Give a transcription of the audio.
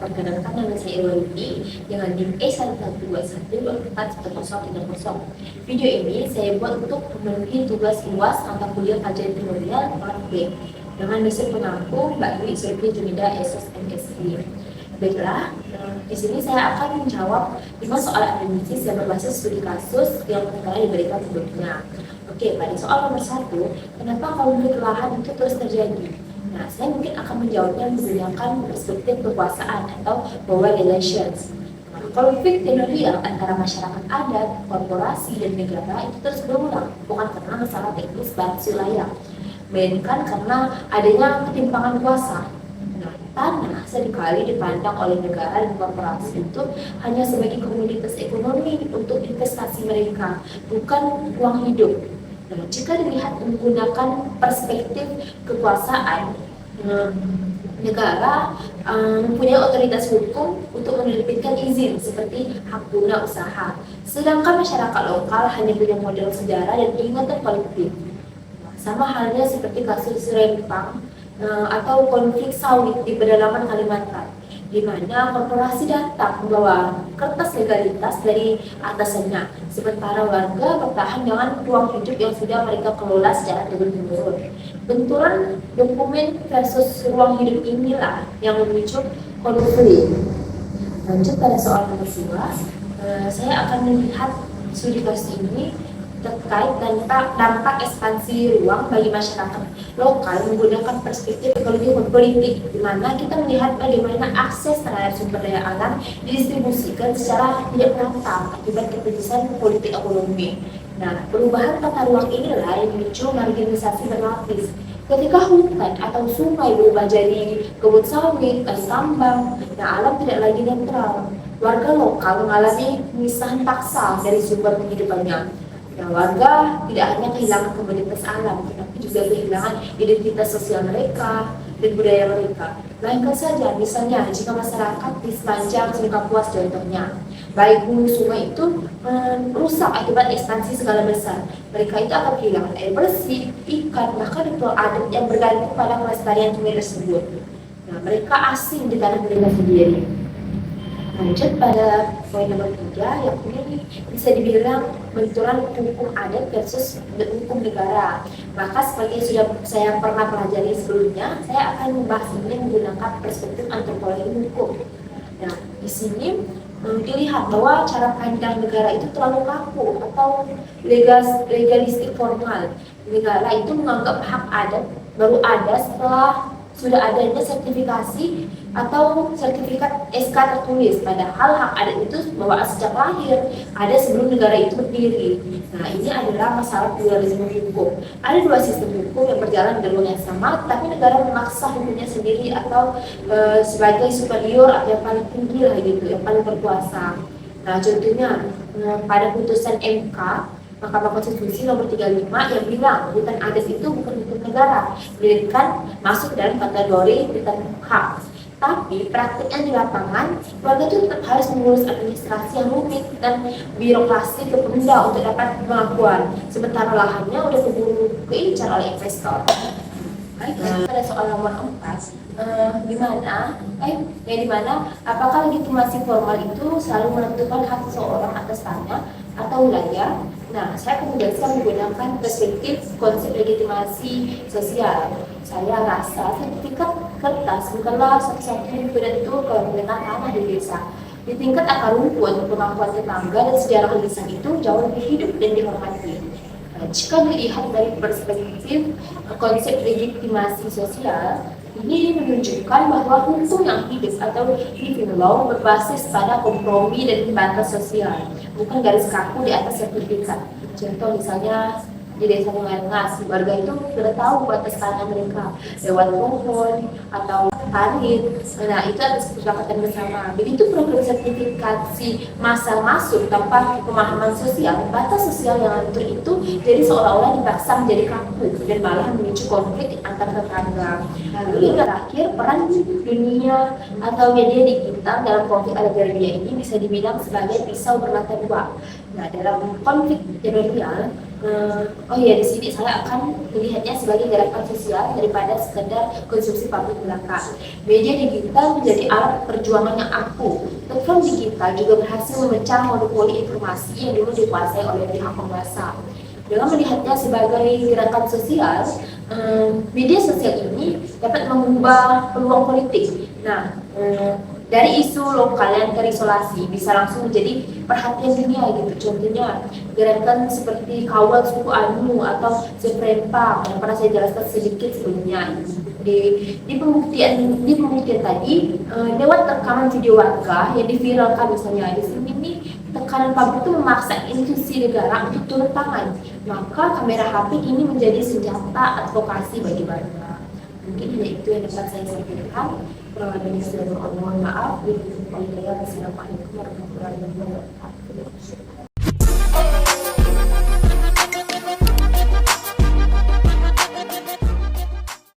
Perkenalkan nama saya Irwandi dengan NIM E1121241030. Video ini saya buat untuk memenuhi tugas UAS mata kuliah kajian primordial kelas B dengan dosen pengampu Mbak Dwi Surti Junida SOS MSI. Baiklah, di sini saya akan menjawab 5 soal analisis yang berbasis studi kasus yang telah diberikan sebelumnya. Oke, pada soal nomor 1, kenapa konflik lahan itu terus terjadi? Nah, saya mungkin akan menjawabnya menggunakan perspektif kekuasaan atau power relations. Konflik teritorial antara masyarakat adat, korporasi, dan negara itu terus berulang, bukan karena masalah teknis batas wilayah, melainkan karena adanya ketimpangan kuasa. Nah, tanah seringkali dipandang oleh negara dan korporasi itu hanya sebagai komoditas ekonomi untuk investasi mereka, bukan uang hidup. Nah, jika dilihat menggunakan perspektif kekuasaan, negara mempunyai otoritas hukum untuk menerbitkan izin seperti hak guna usaha, sedangkan masyarakat lokal hanya punya modal sejarah dan ingatan kolektif. Sama halnya seperti kasus Rempang atau konflik sawit di pedalaman Kalimantan, di mana korporasi datang membawa kertas legalitas dari atasannya, sementara warga bertahan dengan ruang hidup yang sudah mereka kelola secara turun-temurun. Benturan dokumen versus ruang hidup inilah yang memicu konflik. Lanjut pada soal nomor 2, saya akan melihat studi kasus ini terkait dampak ekspansi ruang bagi masyarakat lokal menggunakan perspektif ekologi politik, di mana kita melihat bagaimana akses terhadap sumber daya alam didistribusikan secara tidak merata akibat keputusan politik ekonomi. Nah, perubahan tata ruang inilah yang memicu marginalisasi berlapis. Ketika hutan atau sungai berubah jadi kebun sawit atau tambang, nah alam tidak lagi netral. Warga lokal mengalami pemisahan paksa dari sumber penghidupannya. Nah, warga tidak hanya kehilangan komoditas alam, tetapi juga kehilangan identitas sosial mereka dan budaya mereka. Lainkan saja, misalnya jika masyarakat di sepanjang Sungai Kapuas contohnya, baik hulu sungai itu rusak akibat ekspansi skala besar. Mereka itu akan kehilangan air bersih, ikan, bahkan ritual adat yang bergantung pada kelestarian sungai tersebut. Nah, mereka asing di tanah mereka sendiri. Lanjut pada poin nomor 3, yakni bisa dibilang benturan hukum adat versus hukum negara. Maka seperti yang sudah saya pernah pelajari sebelumnya, saya akan membahas ini menggunakan perspektif antropologi hukum. Nah, di sini dilihat bahwa cara pandang negara itu terlalu kaku atau legalistik formal. Negara itu menganggap hak adat baru ada setelah sudah adanya sertifikasi atau sertifikat SK tertulis, padahal hak adat itu bawaan sejak lahir, ada sebelum negara itu berdiri. Nah, ini adalah masalah pluralisme hukum. Ada 2 sistem hukum yang berjalan di ruang yang sama, tapi negara memaksa hukumnya sendiri atau sebagai superior atau yang paling tinggi lah gitu, yang paling berkuasa. Nah, contohnya pada putusan MK Mahkamah Konstitusi nomor 35 yang bilang hutan adat itu bukan hukum negara, melainkan masuk dalam kategori hutan hak. Tapi praktiknya di lapangan, warga itu tetap harus mengurus administrasi yang rumit dan birokrasi tertunda untuk dapat pengakuan, sementara lahannya udah keburu keincar oleh investor. Baik, pada soal nomor 4, dimana apakah legitimasi formal itu selalu menentukan hak seseorang atas tanah atau wilayah? Nah, saya akan menjelaskan menggunakan perspektif konsep legitimasi sosial. Saya rasa sertifikat kertas bukanlah satu-satunya penentu kepemilikan tanah di desa. Di tingkat akar rumput, pengakuan tetangga dan sejarah lisan itu jauh lebih hidup dan dihormati. Nah, jika dilihat dari perspektif konsep legitimasi sosial, ini menunjukkan bahwa hukum yang hidup atau living law berbasis pada kompromi dan batas sosial, bukan garis kaku di atas sertifikat. Contoh misalnya di desa Mengarengas, warga itu sudah tahu batas tanah mereka lewat pohon atau parit. Nah, itu ada kesepakatan bersama. Begitu program sertifikasi massal masuk tanpa pemahaman sosial, batas sosial yang atur itu jadi seolah-olah dipaksa menjadi kaku dan malah memicu konflik antar tetangga. Lalu yang terakhir, peran dunia atau media digital dalam konflik agraria ini bisa dibilang sebagai pisau bermata dua. Nah, dalam konflik teritorial, Oh iya, di sini saya akan melihatnya sebagai gerakan sosial daripada sekedar konsumsi publik belaka. Media digital menjadi alat perjuangan yang ampuh. Platform digital juga berhasil memecah monopoli informasi yang dulu dikuasai oleh pihak penguasa. Dengan melihatnya sebagai gerakan sosial, media sosial ini dapat mengubah peluang politik. Nah, dari isu lokal yang terisolasi bisa langsung menjadi perhatian dunia gitu. Contohnya gerakan seperti kawal suku Anu atau Seprempa yang pernah saya jelaskan sedikit sebelumnya. Di pembuktian tadi lewat rekaman video warga yang diviralkan misalnya di sini nih, tekanan publik itu memaksa institusi negara untuk turun tangan, maka kamera HP ini menjadi senjata advokasi bagi warga. Mungkin hanya itu yang dapat saya sampaikan. Kurang lebihnya saya mohon maaf. Wassalamualaikum warahmatullahi wabarakatuh.